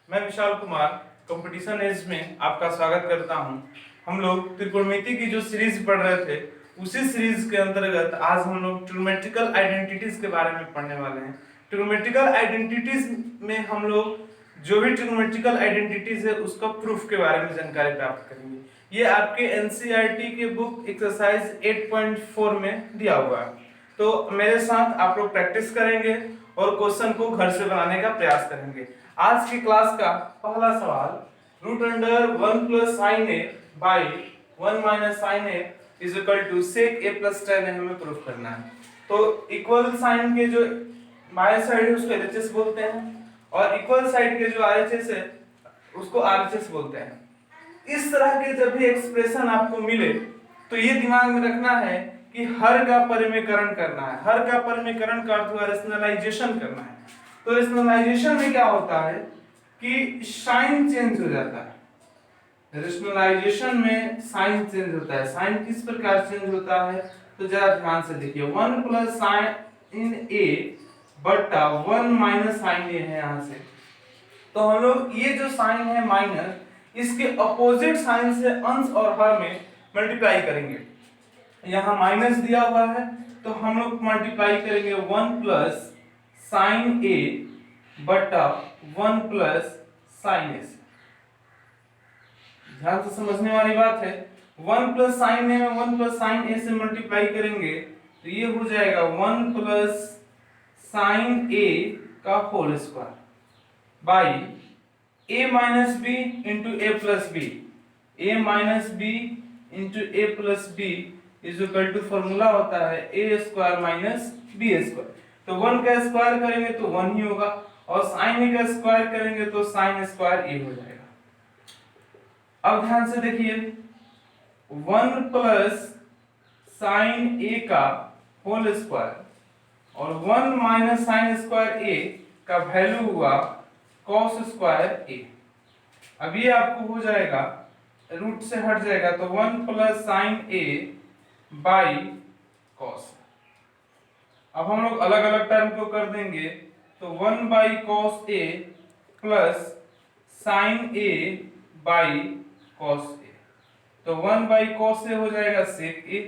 मैं Vishal Kumar competition as में आपका स्वागत करता हूं। हम लोग त्रिकोणमिति की जो सीरीज पढ़ रहे थे उसी सीरीज के अंतर्गत आज हम लोग ट्रिग्नोमेट्रिकल आइडेंटिटीज के बारे में पढ़ने वाले हैं। ट्रिग्नोमेट्रिकल आइडेंटिटीज में हम लोग जो भी ट्रिग्नोमेट्रिकल आइडेंटिटीज है उसका प्रूफ के बारे में जानकारी प्राप्त करेंगे। ये आपके एनसीईआरटी के बुक एक्सरसाइज 8.4 में दिया हुआ है। तो मेरे साथ आप लोग प्रैक्टिस करेंगे और क्वेश्चन को घर से बनाने का प्रयास करेंगे। आज की क्लास का पहला सवाल root under 1 plus sine A by 1 minus sine A is equal to sec A plus tan हमें प्रूफ करना है। तो इक्वल साइन के जो बाएं साइड है उसको एलएचएस बोलते हैं और इक्वल साइड के जो आरएचएस है उसको आरएचएस बोलते हैं। इस तरह के जब भी एक्सप्रेशन आपको मिले तो ये दिमाग में रखना है कि हर का परिमेयकरण करना है। हर का परिमेयकरण का अर्थ हुआ रेशनलाइजेशन करना है। तो रेशनलाइजेशन में क्या होता है कि साइन चेंज हो जाता है। रेशनलाइजेशन में साइन चेंज होता है। साइन किस प्रकार चेंज होता है तो जरा ध्यान से देखिए। 1 प्लस साइन ए बटा 1 माइनस साइन ए है यहाँ से। तो हम लोग ये जो साइन है माइनस इसके अपोजिट साइन से अंश और हर में मल्टीप्लाई करेंगे। यहाँ माइनस दिया हुआ है तो हम लोग मल्टीप्लाई करेंगे 1 प्लस साइन ए बटा 1 प्लस साइन ए से। ध्यान से समझने वाली बात है। 1 प्लस साइन ए में 1 प्लस साइन ए से मल्टीप्लाई करेंगे तो ये हो जाएगा 1 प्लस साइन ए का whole square by a minus B into A plus B. a minus B into A plus B is equal to formula होता है A square minus B square. तो 1 का स्क्वायर करेंगे तो 1 ही होगा और साइन ए का स्क्वायर करेंगे तो साइन स्क्वायर ए हो जाएगा। अब ध्यान से देखिए 1 प्लस साइन ए का होल स्क्वायर और 1 माइनस साइन स्क्वायर ए का वैल्यू हुआ cos स्क्वायर ए। अब ये आपको हो जाएगा रूट से हट जाएगा तो 1 plus sine A by cos. अब हम लोग अलग अलग टर्म को कर देंगे तो 1 by cos A plus sine A by cos A. तो 1 बाई कॉस ए हो जाएगा सेक ए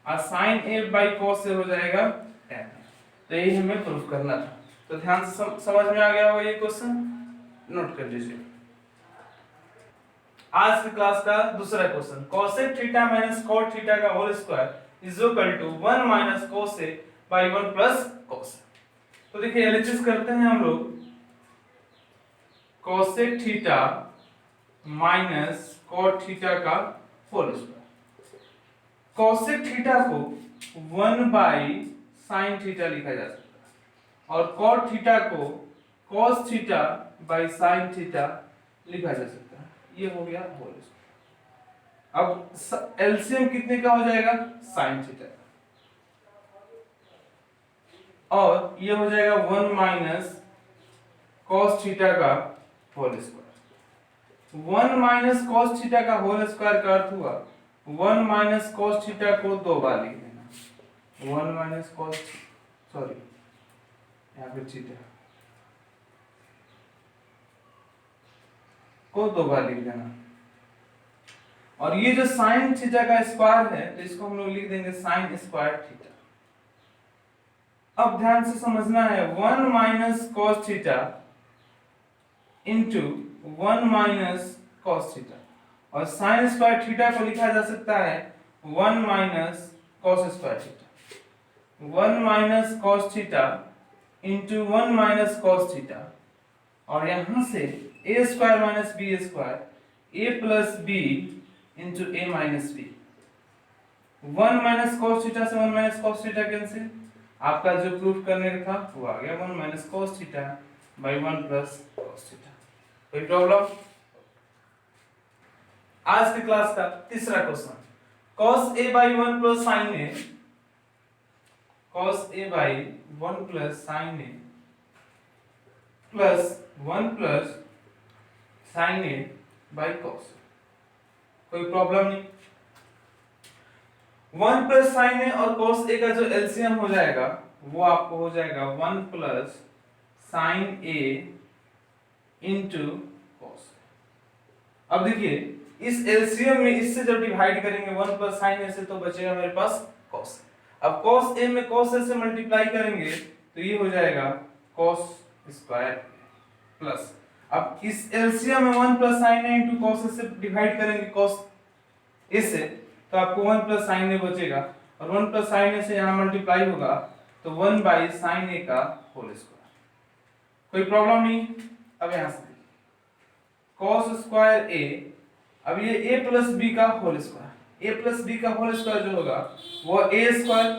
और साइन ए बाई कॉस ए हो जाएगा tan। तो यही हमें प्रूफ करना था। तो ध्यान से समझ में आ गया होगा ये क्वेश्चन, नोट कर लीजिए। आज की क्लास का दूसरा question cosec theta minus cot theta का whole square is equal to 1 minus cos a by 1 plus cos। तो देखिए एलएचएस करते हैं हम लोग। cosec theta minus cot theta का होल स्क्वायर। cosec थीटा को 1 बाई sin थीटा लिखा जा सकता है और cot थीटा को cos theta by sin theta लिखा जा सकता है। ये हो गया होल स्क्वायर। अब एलसीएम कितने का हो जाएगा sin थीटा और ये हो जाएगा 1 माइनस cos थीटा का whole square. 1 minus cos theta का होल स्क्वायर का अर्थ हुआ 1 माइनस cos थीटा को 2 बार लिख देना। 1 माइनस cos सॉरी यहाँ पे थीटा को 2 बार लिख देना और ये जो साइन थीटा का स्क्वायर है तो इसको हम लोग लिख देंगे साइन स्क्वायर थीटा। अब ध्यान से समझना है 1 minus cos theta into 1 minus cos theta और साइन स्क्वायर थीटा को लिखा जा सकता है 1 minus cos square theta. 1 minus cos theta into 1 minus cos theta और यहां से a square minus B square a plus B into A minus B. 1 minus cos theta से 1 माइनस cos थीटा कैंसिल। आपका जो प्रूफ करने का था वो आ गया 1 minus cos theta by 1 plus cos theta. कोई प्रॉब्लम? आज की क्लास का तीसरा question cos a by 1 plus sin a cos a by 1 plus sin a plus 1 plus sin a by cos। कोई प्रॉब्लम नहीं। 1 प्लस sin a और cos a का जो एलसीएम हो जाएगा वो आपको हो जाएगा 1 plus sin a into cos। अब देखिए इस एलसीएम में इससे जब डिवाइड करेंगे 1 प्लस साइन ए से तो बचेगा मेरे पास cos। अब cos a में cos a से मल्टीप्लाई करेंगे तो ये हो जाएगा cos स्क्वायर प्लस, अब इस एलसीएम में 1 plus sine a into cos a से डिवाइड करेंगे cos a से तो आपको 1 प्लस साइन a बचेगा, और 1 प्लस साइन a से यहाँ मल्टीप्लाई होगा तो 1 बाई साइन a का होल स्क्वायर। कोई प्रॉब्लम नहीं। अब यहाँ से cos स्क्वायर a, अब ये a प्लस b का whole square, a plus b का होल स्क्वायर जो होगा वो a square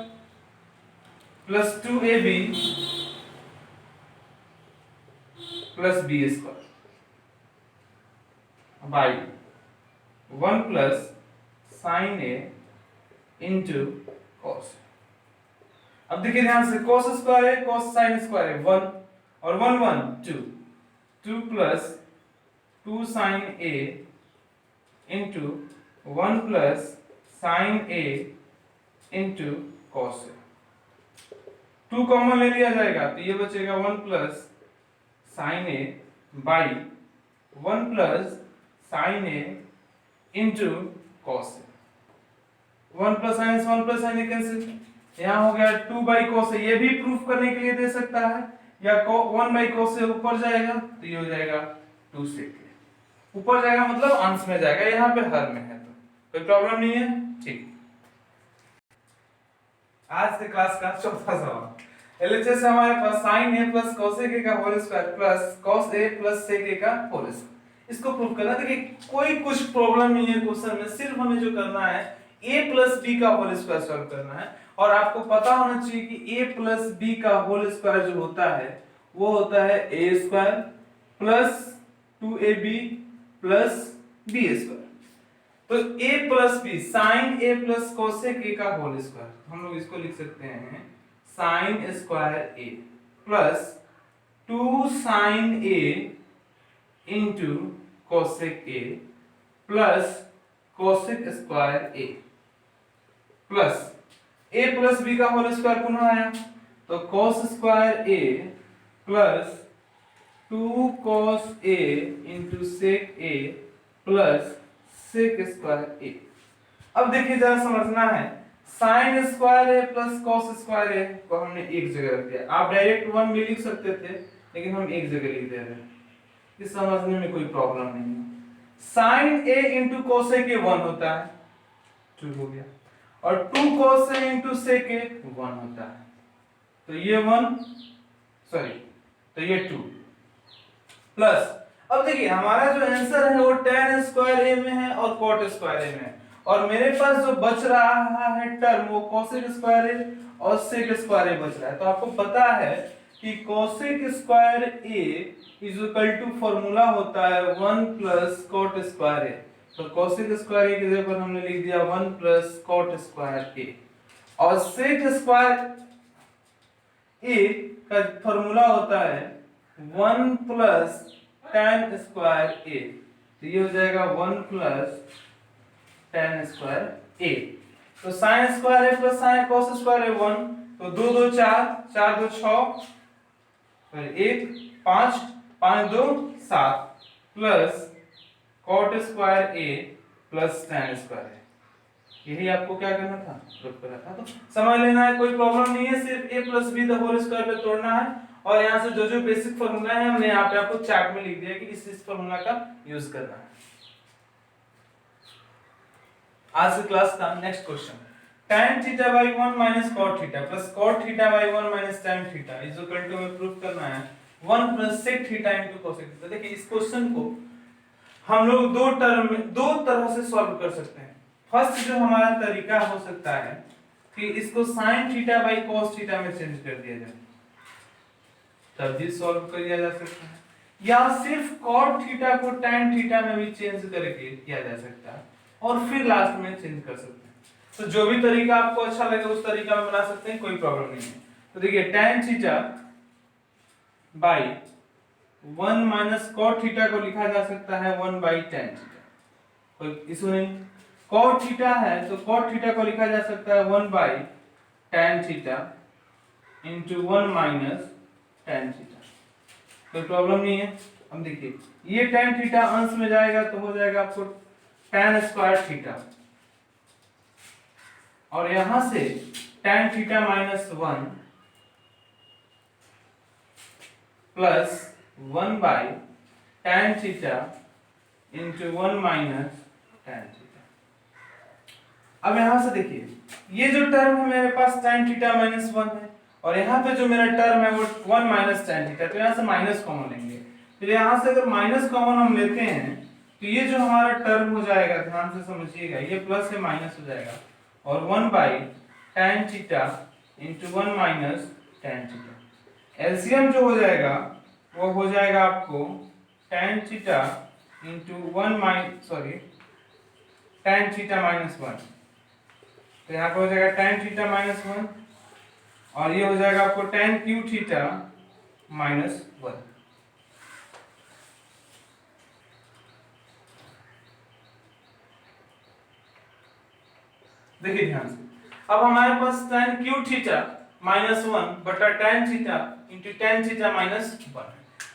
plus 2ab plus b square by 1 plus sine a into cos। अब देखिए ध्यान से cos स्क्वायर है cos साइन स्क्वायर है 1 और 1 1 2, 2 plus 2 sine a into 1 plus sine a into cos a। 2 common ले लिया जाएगा तो ये बचेगा 1 plus sine a by 1 plus sine a into cos a। 1 plus sign से 1 प्लस साइन a कैंसिल, यहाँ हो गया 2 बाई cos a। ये भी प्रूफ करने के लिए दे सकता है, या 1 बाई cos a ऊपर जाएगा तो ये हो जाएगा 2 sec a। ऊपर जाएगा मतलब अंश में जाएगा, यहाँ पे हर में है तो कोई प्रॉब्लम नहीं है। ठीक, आज के क्लास का चौथा सवाल। एलएचएस से हमारे पास sin a plus cos a का whole square plus cos a plus sec a का होल स्क्वायर, इसको प्रूफ करना। देखिए कोई कुछ प्रॉब्लम नहीं है क्वेश्चन में, सिर्फ हमें जो करना है a प्लस b का होल स्क्वायर सॉल्व करना है, और आपको पता होना चाहिए कि a प्लस b का होल स्क्वायर जो होता है वो होता है a square plus 2ab plus b square. तो a plus b sine a plus cosec a का होल स्क्वायर, हम लोग इसको लिख सकते हैं sine square a plus 2 sine a into cosec a plus cosec square a plus a plus b का whole square पुनः आया तो cos square a plus 2 cos a into sec a plus sec square a। अब देखिए जरा समझना है, sign square a plus cos square a को हमने एक जगह रख दिया। आप डायरेक्ट 1 भी लिख सकते थे लेकिन हम एक जगह लिख दे रहे हैं, इस समझने में कोई प्रॉब्लम नहीं है। Sine a into cosec a 1 होता है, 2 हो गया, और 2 cos a into sec a 1 होता है, तो ये 1 सॉरी तो ये 2 प्लस, अब देखिए हमारा जो आंसर है वो tan स्क्वायर a में है और cot स्क्वायर a में है, और मेरे पास जो बच रहा है टर्म वो cosec स्क्वायर a और sec स्क्वायर a बच रहा है। तो आपको पता है कि cosec square a is equal to formula होता है 1 प्लस cot स्क्वायर a, तो cosec स्क्वायर a की जगह पर हमने लिख दिया 1 प्लस cot स्क्वायर a, और sec स्क्वायर a का फॉर्मूला होता है 1 प्लस tan स्क्वायर a, तो ये हो जाएगा 1 प्लस tan स्क्वायर a। तो sin square a plus sin cos square a 1, तो 2 2 4, 4 2 6, sorry 1 5, 5 2 7 plus cot square a plus tan square a। यही आपको क्या करना था, प्रूफ करना था। तो समझ लेना है, कोई प्रॉब्लम नहीं है, सिर्फ a plus b the whole square पे तोड़ना है, और यहाँ से जो जो बेसिक फॉर्मूला है हमने यहाँ पे आपको चार्ट में लिख दिया कि इस फॉर्मूला का यूज करना है। आज की क्लास का next question, tan theta by 1 minus cot theta plus cot theta by 1 minus tan theta is equal to में प्रूफ करना है 1 plus sec theta into cosec theta. देखिए इस क्वेश्चन को हम लोग दो तरह से सॉल्व कर सकते हैं। फर्स्ट जो हमारा तरीका हो सकता है कि इसको sin theta by cos theta में चेंज कर दिया जाए, तब भी सॉल्व कर दिया जा सकता है, या सिर्फ cot थीटा को tan थीटा में भी चेंज करके किया जा सकता है, और फिर लास्ट में चेंज कर सकते हैं। तो जो भी तरीका आपको अच्छा लगे उस तरीका में बना सकते हैं, कोई प्रॉब्लम नहीं है। तो देखिए tan theta by 1 minus cot theta को लिखा जा सकता है 1 बाई tan थीटा, कोई इशू नहीं। cot थीटा है तो cot थीटा को लिखा जा सकता है 1 by tan theta into 1 minus tan theta, कोई प्रॉब्लम नहीं है। अब देखिए ये tan थीटा अंश में जाएगा तो हो जाएगा आपको tan स्क्वायर थीटा, और यहां से tan theta minus 1 plus 1 by tan theta into 1 minus tan theta. अब यहां से देखिए ये जो टर्म है मेरे पास tan थीटा माइनस 1 है, और यहाँ पे जो मेरा टर्म है वो 1 माइनस tan थीटा, तो यहाँ से माइनस कॉमन लेंगे। फिर यहाँ से अगर माइनस कॉमन हम लेते हैं तो ये जो हमारा टर्म हो जाएगा, ध्यान से समझिएगा, ये प्लस से माइनस हो जाएगा, और 1 by tan theta into 1 minus tan theta. LCM जो हो जाएगा वो हो जाएगा आपको tan theta into 1 tan theta minus 1, तो यहाँ पे हो जाएगा tan थीटा माइनस 1, और ये हो जाएगा आपको tan क्यू थीटा माइनस 1। देखिए ध्यान से, अब हमारे पास tan क्यू थीटा माइनस 1 बटा tan theta into tan theta minus 1।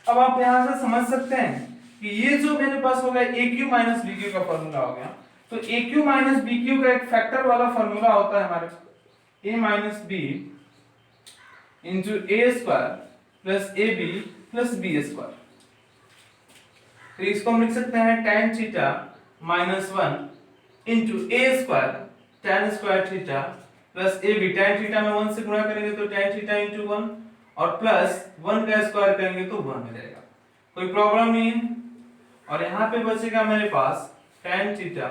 अब आप यहां से समझ सकते हैं कि ये जो मेरे पास हो गया A cube minus B cube का फॉर्मूला हो गया, तो A cube minus B cube का एक फैक्टर वाला फॉर्मूला होता है हमारे पास A minus B into A square plus A B plus B square. तो इसको हम लिख सकते हैं tan theta minus 1 into A square tan square theta plus A B, tan theta में 1 से गुणा करेंगे तो tan थीटा इंटू 1, और प्लस 1 का स्क्वायर करेंगे तो 1 हो जाएगा, कोई प्रॉब्लम नहीं है। और यहाँ पे बचेगा मेरे पास tan theta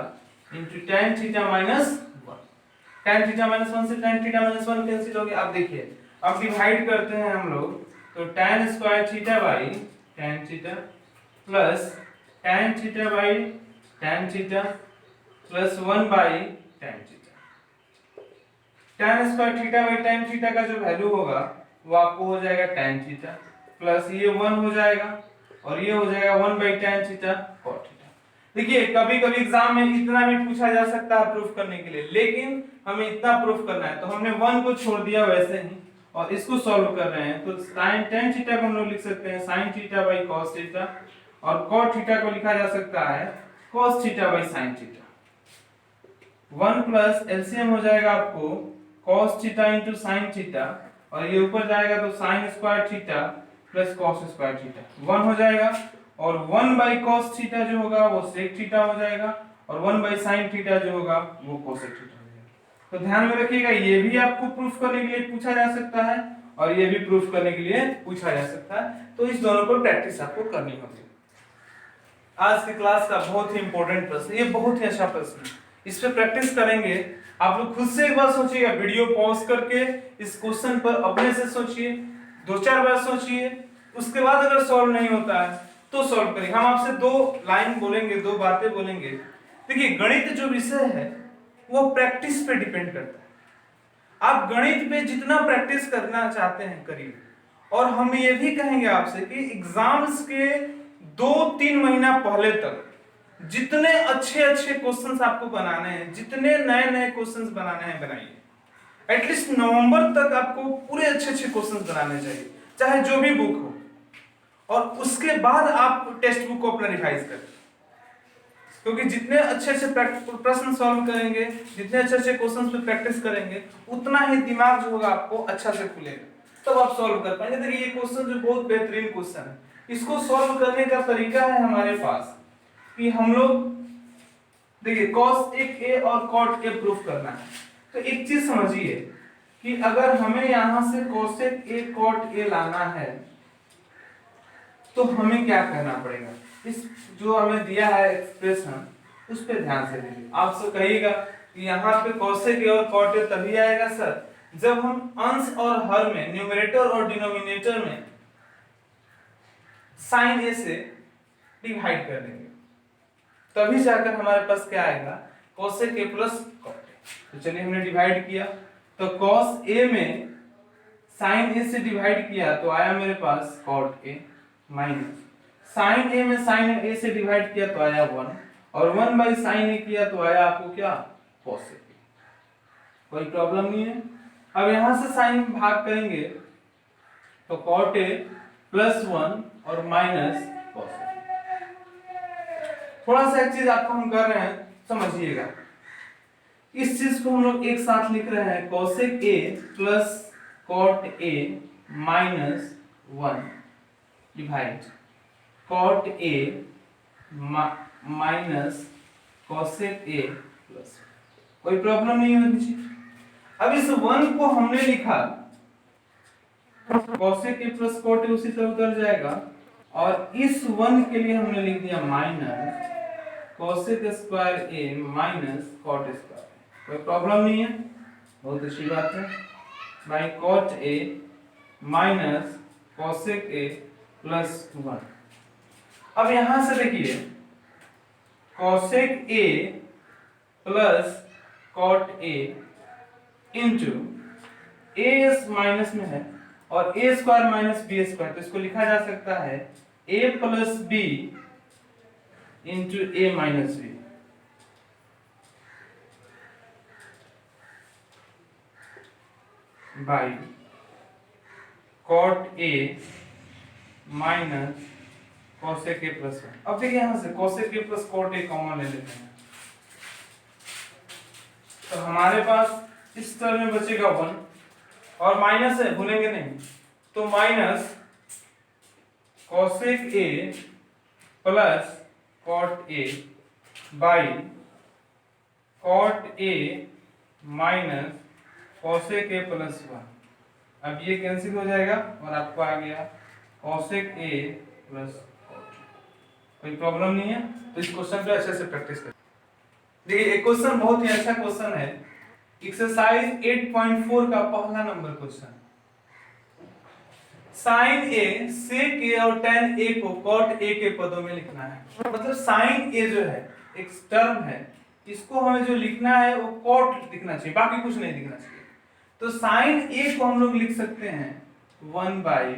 into tan theta minus 1। tan theta minus 1 से tan थीटा माइनस 1 कैंसिल हो गया। अब देखिए, अब डिवाइड करते हैं हम लोग, तो tan square theta by tan theta plus tan theta by tan theta plus 1 by tan theta. tan square theta by tan theta का जो वैल्यू होगा वो आपको हो जाएगा tan थीटा, प्लस ये 1 हो जाएगा, और ये हो जाएगा 1 by tan theta cot theta. देखिए कभी कभी एग्जाम में इतना भी पूछा जा सकता है प्रूफ करने के लिए, लेकिन हमें इतना प्रूफ करना है तो हमने 1 को छोड़ दिया वैसे ही, और इसको सॉल्व कर रहे हैं। तो sin tan थीटा को हम लोग लिख सकते हैं sin theta by cos theta, और cot थीटा को लिखा जा सकता है cos theta by sin theta. 1 plus LCM हो जाएगा आपको cos theta into sin theta, और ये ऊपर जाएगा तो sin square theta plus cos square theta 1 हो जाएगा, और 1 बाई cos थीटा जो होगा वो sec थीटा हो जाएगा, और 1 बाई sin थीटा जो होगा वो cosec थीटा हो जाएगा। तो ध्यान में रखिएगा, ये भी आपको प्रूफ करने के लिए पूछा जा सकता है, और ये भी प्रूफ करने के लिए पूछा जा सकता है, तो इस दोनों पर प्रैक्टिस आपको करनी होगी। आज की क्लास का बहुत ही इंपॉर्टेंट प्रश्न, ये बहुत ही अच्छा प्रश्न है, इस पे प्रैक्टिस करेंगे। आप लोग खुद से एक बार सोचिएगा, वीडियो पॉज करके इस क्वेश्चन पर अपने से सोचिए, 2-4 बार सोचिए, उसके बाद अगर सॉल्व नहीं होता है तो सॉल्व करिए। हम आपसे 2 लाइन बोलेंगे, 2 बातें बोलेंगे। देखिए गणित जो विषय है वो प्रैक्टिस पे डिपेंड करता है। आप गणित पे जितना प्रैक्टिस करना चाहते हैं करिए, और हम ये भी कहेंगे आपसे कि एग्जाम्स के 2-3 महीना पहले तक जितने अच्छे अच्छे क्वेश्चंस आपको बनाने हैं, जितने नए नए क्वेश्चंस बनाने हैं बनाइए। एटलीस्ट नवंबर तक आपको पूरे अच्छे अच्छे क्वेश्चंस बनाने चाहिए, चाहे जो भी बुक हो, और उसके बाद आप टेक्स्ट बुक को अपना रिवाइज करें, क्योंकि जितने अच्छे अच्छे प्रश्न सॉल्व करेंगे, जितने अच्छे अच्छे क्वेश्चंस पे प्रैक्टिस करेंगे, उतना ही दिमाग जो होगा आपको अच्छा से खुलेगा, तब आप सॉल्व कर पाएंगे। देखिए ये क्वेश्चन जो बहुत बेहतरीन क्वेश्चन है, इसको सॉल्व करने का तरीका है हमारे पास कि हम लोग देखिए cos a और cot a प्रूफ करना है। तो एक चीज समझिए कि अगर हमें यहां से cosec a cot a लाना है तो हमें क्या करना पड़ेगा, इस जो हमें दिया है एक्सप्रेशन उस पे ध्यान से देखिए। आप सब कहिएगा कि यहाँ पे cosec a और cot a तभी आएगा सर जब हम अंश और हर में, न्यूमरेटर और डिनोमिनेटर में sin a से डिवाइड कर देंगे, तभी जाकर हमारे पास क्या आएगा cosec a plus cot a। तो चलिए हमने डिवाइड किया, तो cos a में sin a से डिवाइड किया तो आया मेरे पास cot a, minus sin a में sin a से डिवाइड किया तो आया 1, और 1 बाई sin a किया तो आया आपको क्या cosec a। कोई प्रॉब्लम नहीं है। अब यहां से sin भाग करेंगे तो cot a प्लस 1 और माइनस cos a। थोड़ा सा एक चीज आपको हम कर रहे हैं, समझिएगा। इस चीज को हम लोग एक साथ लिख रहे हैं, cosec a plus cot a minus 1 divide cot a minus cosec a plus, कोई प्रॉब्लम नहीं होनी चाहिए। अब इस 1 को हमने लिखा cosec a plus cot a उसी तरह उतर जाएगा, और इस 1 के लिए हमने लिख दिया minus cosec square a minus cot square, कोई प्रॉब्लम नहीं है, बहुत अच्छी बात है। By cot a minus cosec a plus 1। अब यहां से देखिए cosec a plus cot a into a इस माइनस में है और a square minus b square, तो इसको लिखा जा सकता है a plus b into a minus b। By cot a minus cosec a plus 1। अब देखिए यहां से cosec a plus cot a common ले लेते हैं, तो हमारे पास इस टर्म में बचेगा 1 और माइनस है, भूलेंगे नहीं, तो minus cosec a plus cot a by cot a minus cosec a plus 1। अब ये कैंसिल हो जाएगा और आपको आ गया cosec a प्लस cot, कोई प्रॉब्लम नहीं है। तो इस क्वेश्चन पे अच्छे से प्रैक्टिस करें। देखिए एक क्वेश्चन बहुत ही अच्छा क्वेश्चन है, एक्सरसाइज 8.4 का पहला number question. sin a sec a और tan a को cot a के पदों में लिखना है। मतलब sin a जो है एक टर्म है, इसको हमें जो लिखना है वो cot लिखना चाहिए, बाकी कुछ नहीं लिखना चाहिए। तो sin a को हम लोग लिख सकते हैं 1 बाई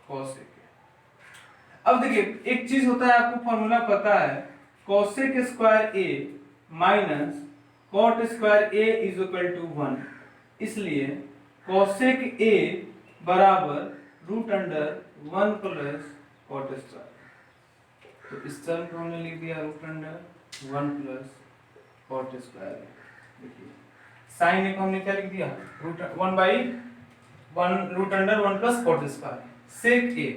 cosec a। अब देखिए एक चीज होता है, आपको फॉर्मूला पता है, cosec square a minus cot square a is equal to 1, इसलिए cosec a बराबर root under 1 plus cot square. तो इस टर्म को हमने लिख दिया root under 1 plus cot square. देखिए sin a को हमने क्या लिख दिया, root 1 by 1 root under 1 plus cot square. sec a,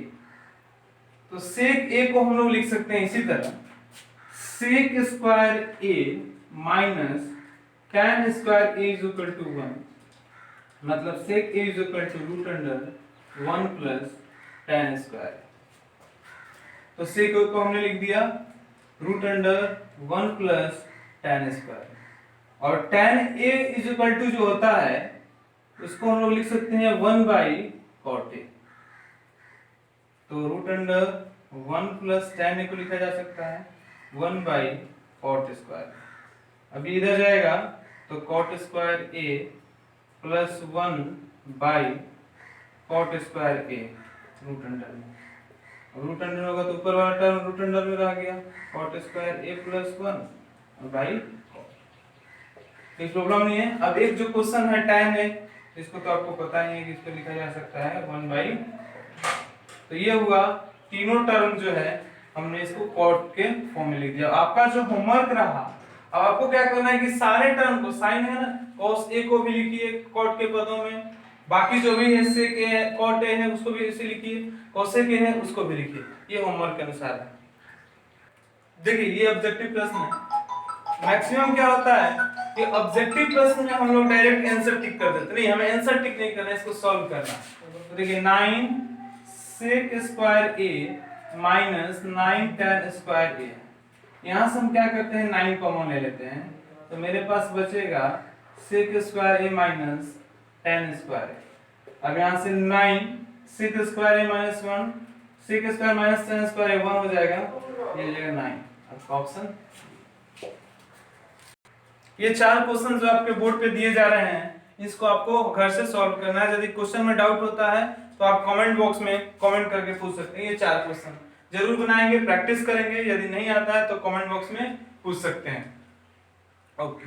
तो sec a को हम लोग लिख सकते हैं इसी तरह sec square a minus tan square a is equal to 1, मतलब sec a is equal to root under 1 plus tan square. तो sec a को हमने लिख दिया root under 1 plus tan square, और tan a is equal to जो होता है उसको हम लोग लिख सकते हैं 1 बाई cot a। तो root under 1 plus tan a को लिखा जा सकता है 1 बाई cot स्क्वायर। अभी इधर जाएगा तो cot square a plus 1 by cot square a root under में, रूट अंडर होगा तो ऊपर वाला टर्म रूट अंडर में रह गया cot square a plus 1 by cot। कोई प्रॉब्लम नहीं है। अब एक जो क्वेश्चन है tan a, इसको तो आपको पता ही है कि इसको लिखा जा सकता है 1 बाई। तो ये हुआ तीनों टर्म जो है हमने इसको cot के फॉर्म में लिख दिया। आपका जो होमवर्क रहा, अब आपको क्या करना है कि सारे टर्म को, साइन है ना, cos a को भी लिखिए cot के पदों में, बाकी जो भी है sec a है cot a है उसको भी ऐसे लिखिए, cosec a है उसको भी लिखिए, ये होमवर्क के अनुसार है। देखिए ये ऑब्जेक्टिव प्रश्न है। मैक्सिमम क्या होता है कि ऑब्जेक्टिव प्रश्न में हम लोग डायरेक्ट आंसर टिक कर देते, नहीं हमें आंसर टिक नहीं करना, इसको सॉल्व करना। तो देखिए 9 sec square a minus 9 tan square a, यहाँ से हम क्या करते हैं 9 कॉमन ले लेते हैं, तो मेरे पास बचेगा sec square a minus tan square a। अब यहाँ से 9 sec square a minus 1 sec square minus tan square a 1 हो जाएगा, ये हो जाएगा 9। अब ऑप्शन ये 4 क्वेश्चन जो आपके बोर्ड पे दिए जा रहे हैं इसको आपको घर से सॉल्व करना है। यदि क्वेश्चन में डाउट होता है तो आप कमेंट बॉक्स में कमेंट करके पूछ सकते हैं। ये 4 क्वेश्चन जरूर बनाएंगे, प्रैक्टिस करेंगे, यदि नहीं आता है तो कमेंट बॉक्स में पूछ सकते हैं। ओके।